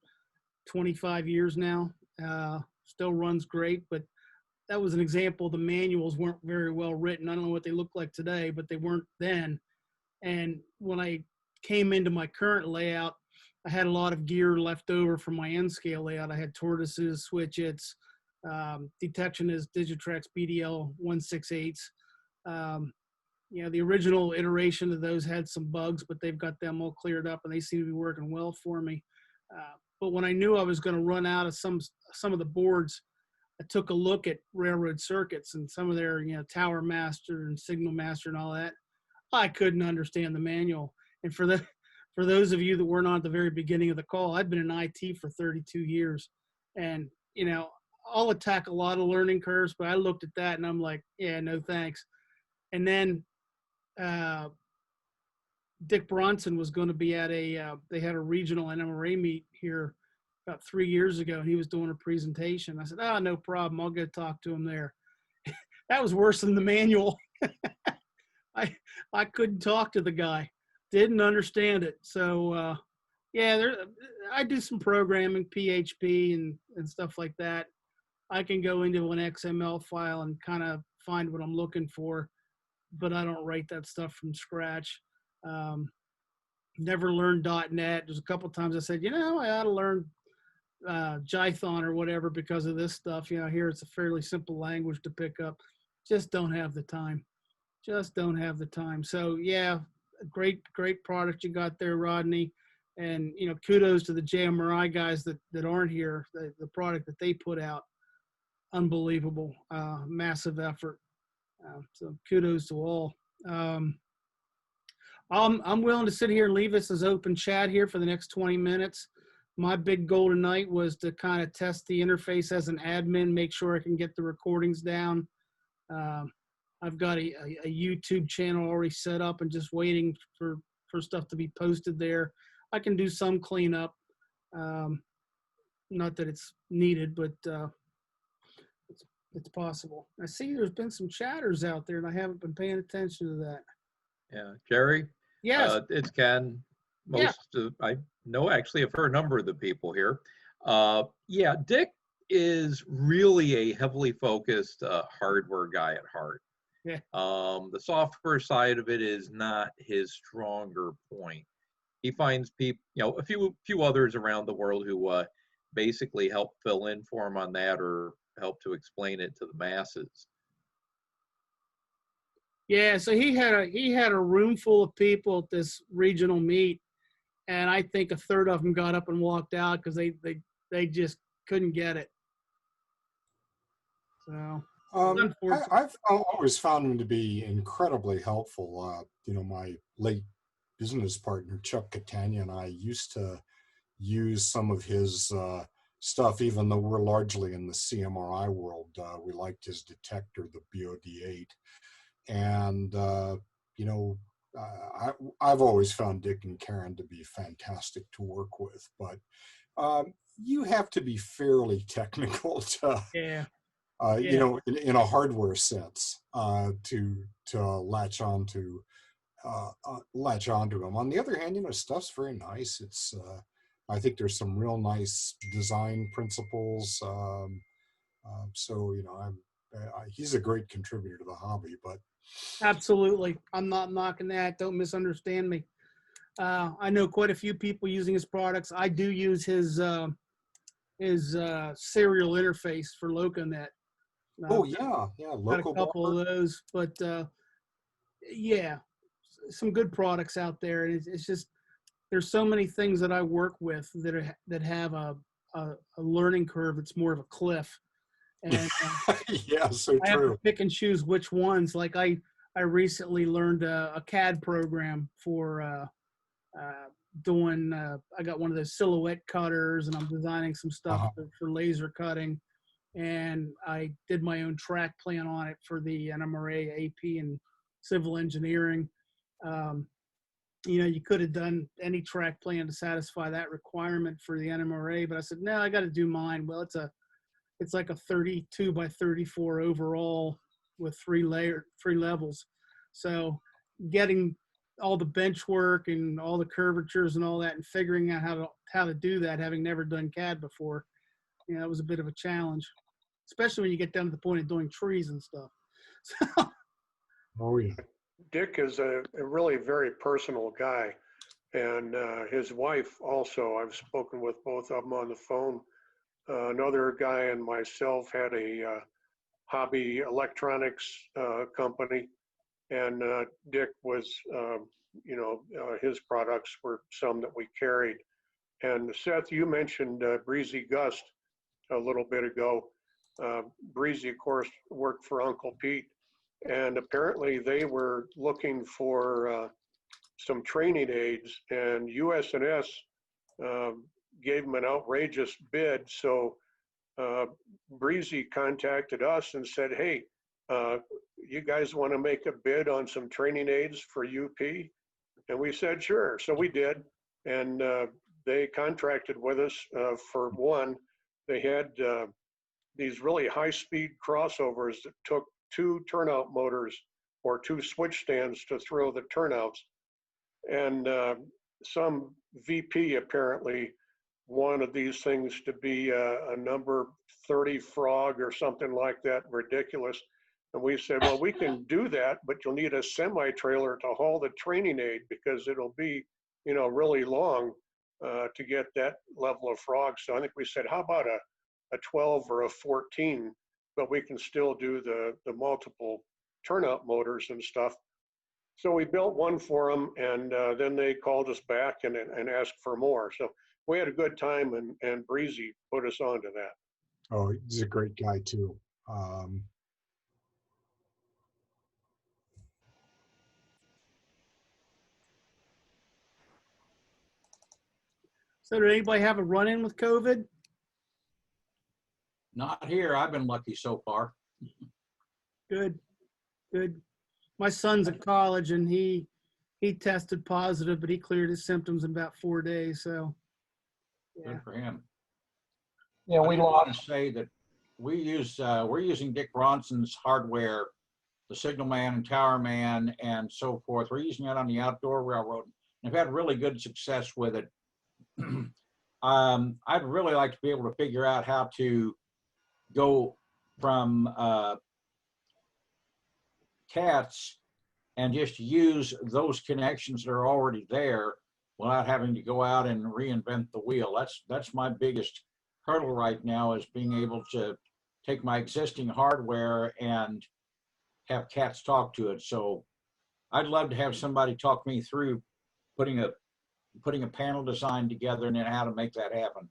25 years now. Still runs great, but that was an example. The manuals weren't very well written. I don't know what they look like today, but they weren't then. And when I came into my current layout, I had a lot of gear left over from my N-scale layout. I had tortoises, switch-its, detection is Digitrax BDL 168s. You know, the original iteration of those had some bugs, but they've got them all cleared up and they seem to be working well for me. But when I knew I was going to run out of some of the boards, I took a look at railroad circuits and some of their, you know, Tower Master and Signal Master and all that. I couldn't understand the manual. And for those of you that weren't on at the very beginning of the call, I've been in IT for 32 years. And, you know, I'll attack a lot of learning curves, but I looked at that and I'm like, yeah, no thanks. And then Dick Bronson was going to be at they had a regional NMRA meet here about 3 years ago, and he was doing a presentation. I said, oh, no problem. I'll go talk to him there. That was worse than the manual. I couldn't talk to the guy. Didn't understand it. So, yeah, I do some programming, PHP and stuff like that. I can go into an XML file and kind of find what I'm looking for, but I don't write that stuff from scratch. Never learned .NET. There's a couple times I said, you know, I ought to learn Jython or whatever because of this stuff. You know, here it's a fairly simple language to pick up. Just don't have the time. Just don't have the time. So yeah, great product you got there, Rodney. And, you know, kudos to the JMRI guys that aren't here. The product that they put out, unbelievable, massive effort. So kudos to all. I'm willing to sit here and leave this as open chat here for the next 20 minutes. My big goal tonight was to kind of test the interface as an admin, make sure I can get the recordings down. I've got a YouTube channel already set up and just waiting for stuff to be posted there. I can do some cleanup. Not that it's needed, but it's possible. I see there's been some chatters out there and I haven't been paying attention to that. Yeah, Jerry? Yes. It's Ken. I know actually a fair number of the people here. Yeah, Dick is really a heavily focused hardware guy at heart. Yeah. The software side of it is not his stronger point. He finds people, you know, a few others around the world who basically help fill in for him on that or help to explain it to the masses. Yeah, so he had a room full of people at this regional meet, and I think a third of them got up and walked out because they just couldn't get it. So I've always found him to be incredibly helpful. You know, my late business partner Chuck Catania and I used to use some of his stuff, even though we're largely in the CMRI world. We liked his detector, the BOD8. And, you know, I've always found Dick and Karen to be fantastic to work with, but you have to be fairly technical to, Yeah. you Yeah. know, in a hardware sense, to latch onto them. On the other hand, you know, stuff's very nice. It's I think there's some real nice design principles. So you know, he's a great contributor to the hobby. But Absolutely. I'm not knocking that. Don't misunderstand me. I know quite a few people using his products. I do use his serial interface for LocoNet. oh I've yeah, got a local couple bar. of those, but yeah, some good products out there. And it's just there's so many things that I work with that have a learning curve that's more of a cliff, and Yeah, so I have to true. pick and choose which ones. Like I recently learned a CAD program for doing. I got one of those silhouette cutters, and I'm designing some stuff Uh-huh. for laser cutting. And I did my own track plan on it for the NMRA AP and civil engineering. Um, you know, you could have done any track plan to satisfy that requirement for the NMRA, but I said, no, I got to do mine. Well, it's like a 32 by 34 overall with three levels. So getting all the bench work and all the curvatures and all that and figuring out how to do that, having never done CAD before, you know, it was a bit of a challenge, especially when you get down to the point of doing trees and stuff. Oh yeah. Dick is a really very personal guy. And his wife also, I've spoken with both of them on the phone. Another guy and myself had a hobby electronics company, and Dick was, his products were some that we carried. And Seth, you mentioned Breezy Gust a little bit ago. Breezy, of course, worked for Uncle Pete, and apparently they were looking for some training aids, and US&S gave them an outrageous bid. So Breezy contacted us and said, hey, you guys want to make a bid on some training aids for UP? And we said, sure. So we did. And they contracted with us for one. They had these really high-speed crossovers that took two turnout motors or two switch stands to throw the turnouts. And some VP apparently wanted these things to be a number 30 frog or something like that, ridiculous. And we said, well, we can do that, but you'll need a semi-trailer to haul the training aid because it'll be, you know, really long to get that level of frog. So I think we said, how about a 12 or a 14, but we can still do the multiple turnout motors and stuff. So we built one for them, and then they called us back and asked for more. So we had a good time, and Breezy put us onto that. Oh, he's a great guy too. So did anybody have a run-in with COVID? Not here. I've been lucky so far. Good, good. My son's at college and he tested positive, but he cleared his symptoms in about 4 days. So yeah. Good for him. Yeah, I we did want lost. to say that we're using Dick Bronson's hardware, the Signal Man and Tower Man and so forth. We're using it on the outdoor railroad and have had really good success with it. I'd really like to be able to figure out how to go from CATs and just use those connections that are already there without having to go out and reinvent the wheel. That's my biggest hurdle right now, is being able to take my existing hardware and have CATs talk to it. So I'd love to have somebody talk me through putting a panel design together and then how to make that happen.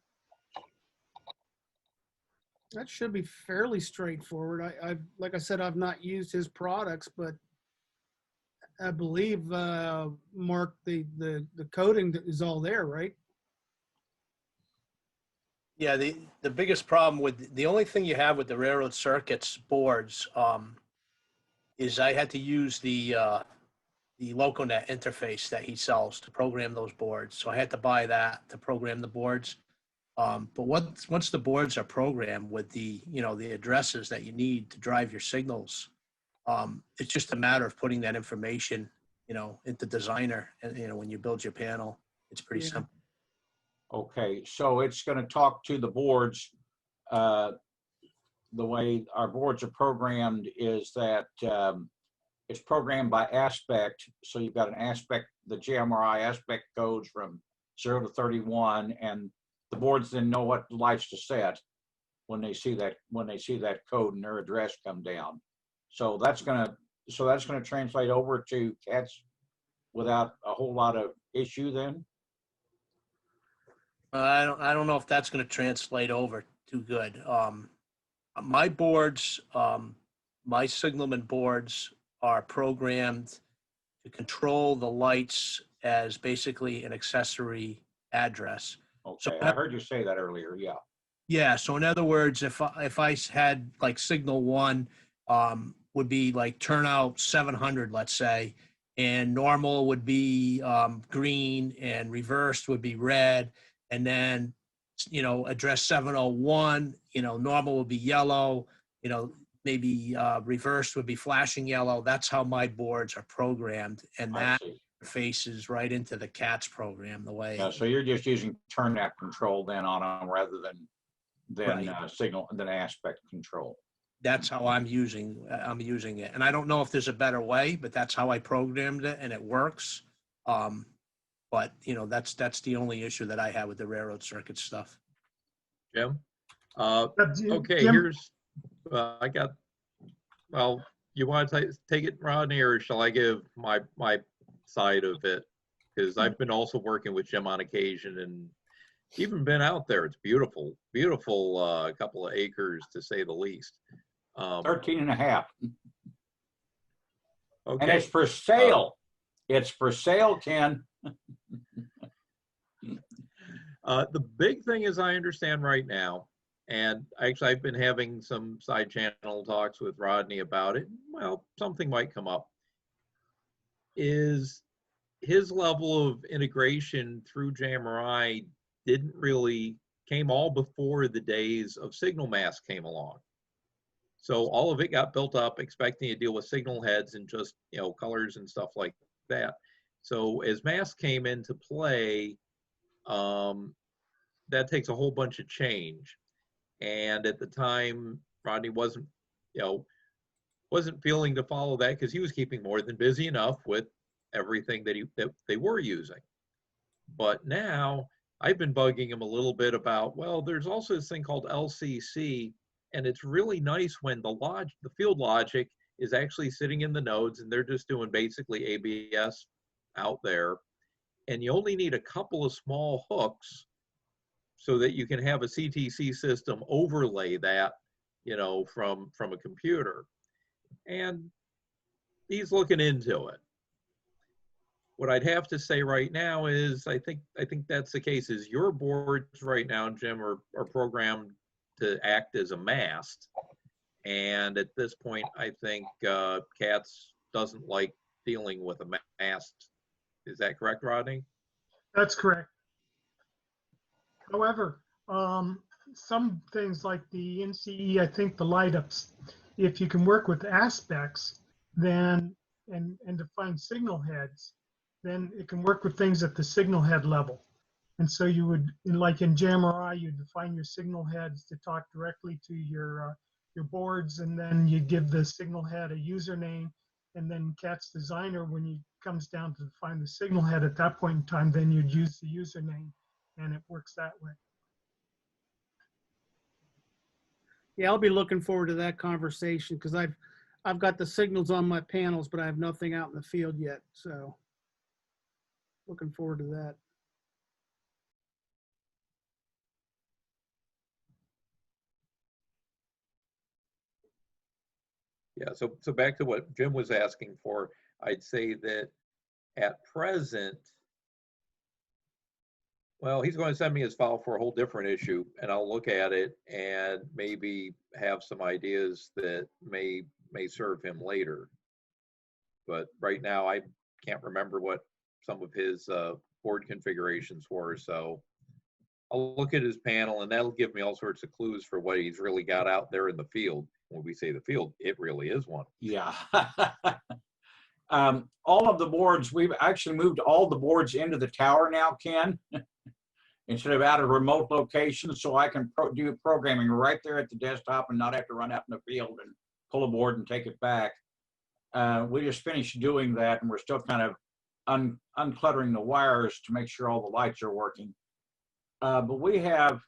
That should be fairly straightforward. Like I said, I've not used his products, but I believe Mark, the coding is all there, right? Yeah, the biggest problem with, the only thing you have with the railroad circuits boards, is I had to use the LocoNet interface that he sells to program those boards. So I had to buy that to program the boards. But once the boards are programmed with the, you know, the addresses that you need to drive your signals, it's just a matter of putting that information, you know, into Designer, and you know, when you build your panel, it's pretty Yeah. simple. Okay, so it's going to talk to the boards. The way our boards are programmed is that it's programmed by aspect. So you've got an aspect, the JMRI aspect goes from 0 to 31, and the boards then know what lights to set when they see that code and their address come down. So that's gonna translate over to CATS without a whole lot of issue then. I don't know if that's going to translate over too good. My boards, my signalman boards are programmed to control the lights as basically an accessory address. So Okay, I heard you say that earlier. Yeah. yeah, so in other words, if I had like signal one, would be like turnout 700, let's say, and normal would be green, and reversed would be red, and then, you know, address 701, you know, normal would be yellow, you know, maybe reversed would be flashing yellow. That's how my boards are programmed, and I that see. faces right into the CATS program the way. Yeah, so you're just using turnout control then on them rather than Right. signal, than aspect control. That's how I'm using it. And I don't know if there's a better way, but that's how I programmed it, and it works. But you know, that's the only issue that I have with the railroad circuit stuff. Jim? Okay, Jim, here's, I got, well, you want to take it, Rodney, or shall I give my side of it? Because I've been also working with Jim on occasion and even been out there. It's beautiful, beautiful couple of acres to say the least. 13 and a half. Okay. And it's for sale. It's for sale, Ken. The big thing, as I understand right now, and actually I've been having some side channel talks with Rodney about it, well, something might come up, is his level of integration through JMRI didn't really, came all before the days of signal mask came along. So all of it got built up expecting to deal with signal heads and just, you know, colors and stuff like that. So as mask came into play, that takes a whole bunch of change. And at the time, Rodney wasn't, you know, wasn't feeling to follow that because he was keeping more than busy enough with everything that they were using. But now I've been bugging him a little bit about, well, there's also this thing called LCC, and it's really nice when the field logic is actually sitting in the nodes and they're just doing basically ABS out there. And you only need a couple of small hooks so that you can have a CTC system overlay that, you know, from a computer. And he's looking into it. What I'd have to say right now is I think that's the case. Is your boards right now, Jim, are programmed to act as a mast, and at this point, I think CATS doesn't like dealing with a mast. Is that correct, Rodney? that's correct. However, some things like the NCE, I think the light ups, if you can work with aspects, then and define signal heads, then it can work with things at the signal head level. And so you would, like in JMRI, you define your signal heads to talk directly to your boards, and then you give the signal head a username, and then CATS Designer, when it comes down to define the signal head at that point in time, then you'd use the username, and it works that way. Yeah, I'll be looking forward to that conversation because I've got the signals on my panels, but I have nothing out in the field yet. So looking forward to that. Yeah, so back to what Jim was asking for, I'd say that at present, Well, he's going to send me his file for a whole different issue, and I'll look at it and maybe have some ideas that may serve him later. But right now, I can't remember what some of his board configurations were. So I'll look at his panel, and that'll give me all sorts of clues for what he's really got out there in the field. When we say the field, it really is one. Yeah. All of the boards, we've actually moved all the boards into the tower now, Ken, instead of out of remote locations, so I can do programming right there at the desktop and not have to run out in the field and pull a board and take it back. We just finished doing that, and we're still kind of uncluttering the wires to make sure all the lights are working. But we have,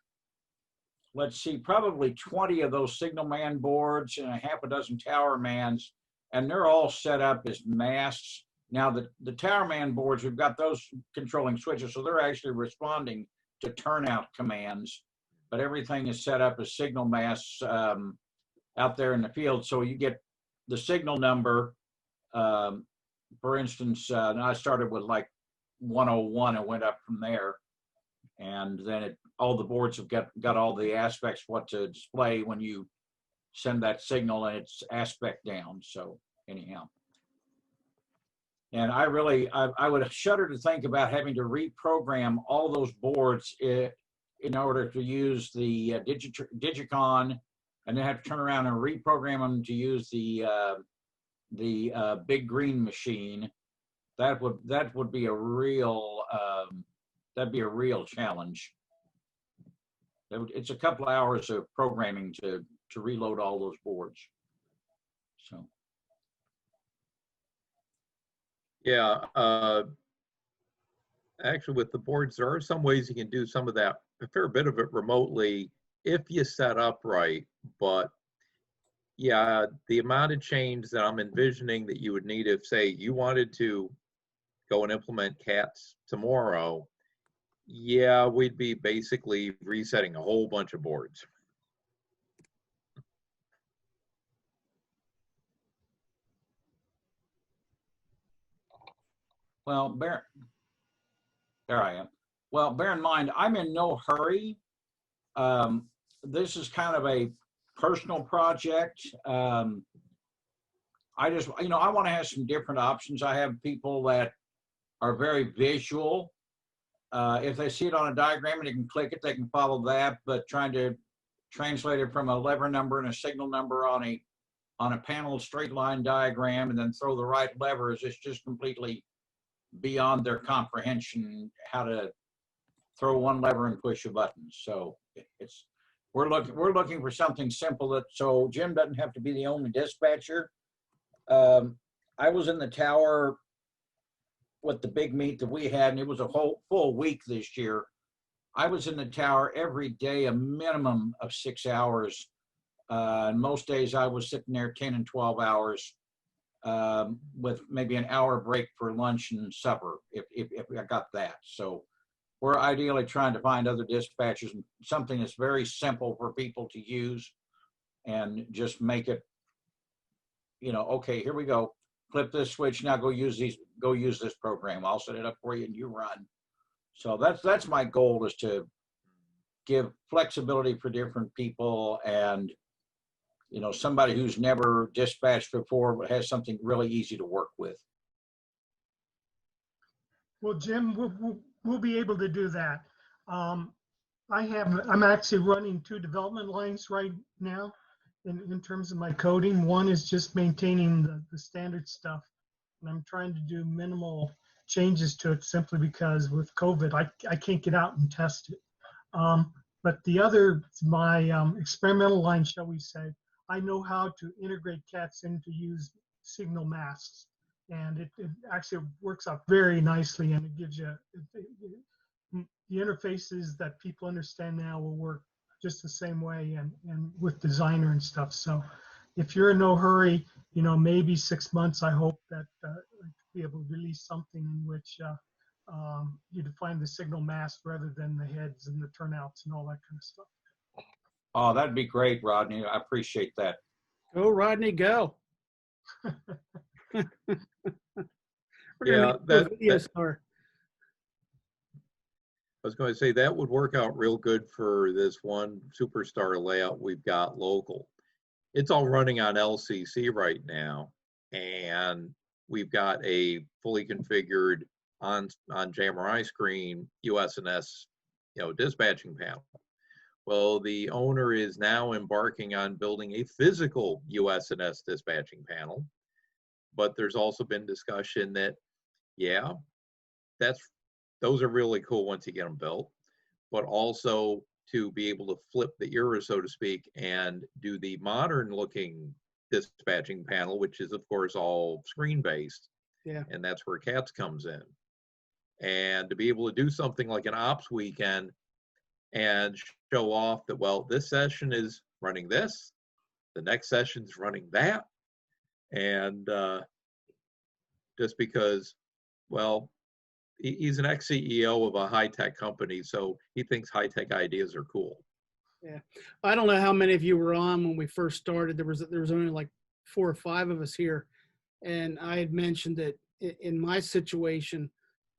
let's see, probably 20 of those signal man boards and a half a dozen tower mans, and they're all set up as masts. Now, the tower man boards, we've got those controlling switches, so they're actually responding to turnout commands, but everything is set up as signal masts out there in the field. So you get the signal number, for instance, and I started with like 101 and went up from there. And then all the boards have got all the aspects, what to display when you send that signal, and it's aspect down. So anyhow. And I would shudder to think about having to reprogram all those boards in order to use the Digicon, and then have to turn around and reprogram them to use the big green machine. That would be a real that'd be a real challenge. It's a couple of hours of programming to reload all those boards. So. Yeah, actually with the boards, there are some ways you can do some of that, a fair bit of it remotely if you set up right. But yeah, the amount of change that I'm envisioning that you would need if, say, you wanted to go and implement CATs tomorrow, yeah, we'd be basically resetting a whole bunch of boards. Well, there I am. Well, bear in mind, I'm in no hurry. This is kind of a personal project. I just, I want to have some different options. I have people that are very visual. If they see it on a diagram and they can click it, they can follow that, but trying to translate it from a lever number and a signal number on a panel straight line diagram and then throw the right levers, it's just completely beyond their comprehension how to throw one lever and push a button. So we're looking for something simple so Jim doesn't have to be the only dispatcher. I was in the tower with the big meet that we had, and it was a whole full week this year. I was in the tower every day, a minimum of 6 hours. And most days I was sitting there 10 and 12 hours with maybe an hour break for lunch and supper, if I got that. So we're ideally trying to find other dispatchers, and something that's very simple for people to use, and just make it, okay, here we go. Flip this switch, now go use this program. I'll set it up for you and you run. So that's my goal, is to give flexibility for different people, and somebody who's never dispatched before but has something really easy to work with. Well, Jim, we'll be able to do that. I'm actually running 2 development lines right now in terms of my coding. One is just maintaining the standard stuff, and I'm trying to do minimal changes to it simply because with COVID, I can't get out and test it. But the other, my experimental line, shall we say, I know how to integrate CATs in to use signal masks. And it actually works out very nicely, and it gives you, the interfaces that people understand now will work just the same way and with Designer and stuff. So if you're in no hurry, maybe 6 months, I hope that I'll be able to release something in which you define the signal mask rather than the heads and the turnouts and all that kind of stuff. Oh, that'd be great, Rodney. I appreciate that. Go, Rodney, go. We're Yeah, gonna make a video star. was going to say that would work out real good for this one superstar layout we've got local. It's all running on LCC right now, and we've got a fully configured on JMRI screen USNS, dispatching panel. Well, the owner is now embarking on building a physical USNS dispatching panel, but there's also been discussion that, yeah, those are really cool once you get them built, but also to be able to flip the era, so to speak, and do the modern looking dispatching panel, which is of course all screen based. Yeah. And that's where CATS comes in. And to be able to do something like an ops weekend and show off that, well, this session is running this, the next session's running that. And just because, well, he's an ex-CEO of a high-tech company, so he thinks high-tech ideas are cool. Yeah. I don't know how many of you were on when we first started. There was only like 4 or 5 of us here. And I had mentioned that in my situation,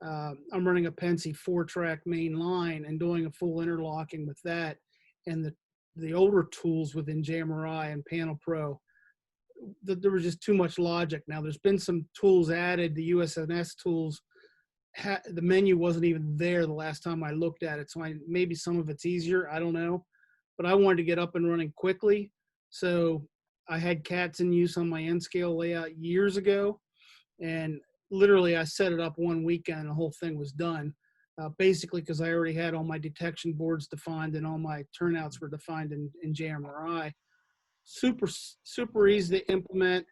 I'm running a Penske 4-track main line and doing a full interlocking with that. And the older tools within JMRI and Panel Pro, there was just too much logic. Now there's been some tools added, the USNS tools. The menu wasn't even there the last time I looked at it. So maybe some of it's easier, I don't know. But I wanted to get up and running quickly. So I had CATS in use on my N-scale layout years ago. And literally I set it up one weekend and the whole thing was done. Basically because I already had all my detection boards defined and all my turnouts were defined in JMRI. Super, super easy to implement.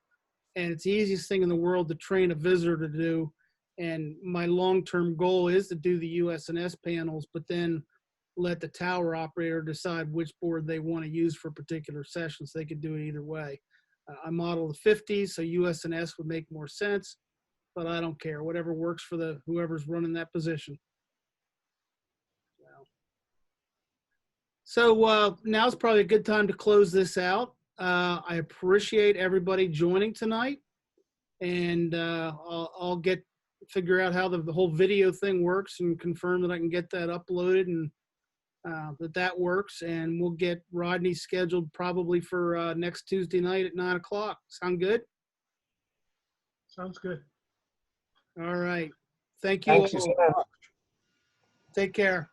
And it's the easiest thing in the world to train a visitor to do. And my long-term goal is to do the USNS panels, but then let the tower operator decide which board they want to use for particular sessions. They could do it either way. I model the 50s, so USNS would make more sense, but I don't care. Whatever works for whoever's running that position. So now's probably a good time to close this out. I appreciate everybody joining tonight, and I'll figure out how the whole video thing works and confirm that I can get that uploaded and that works. And we'll get Rodney scheduled probably for next Tuesday night at 9 o'clock. Sound good? Sounds good. All right. Thank you Thanks all. again. Take care.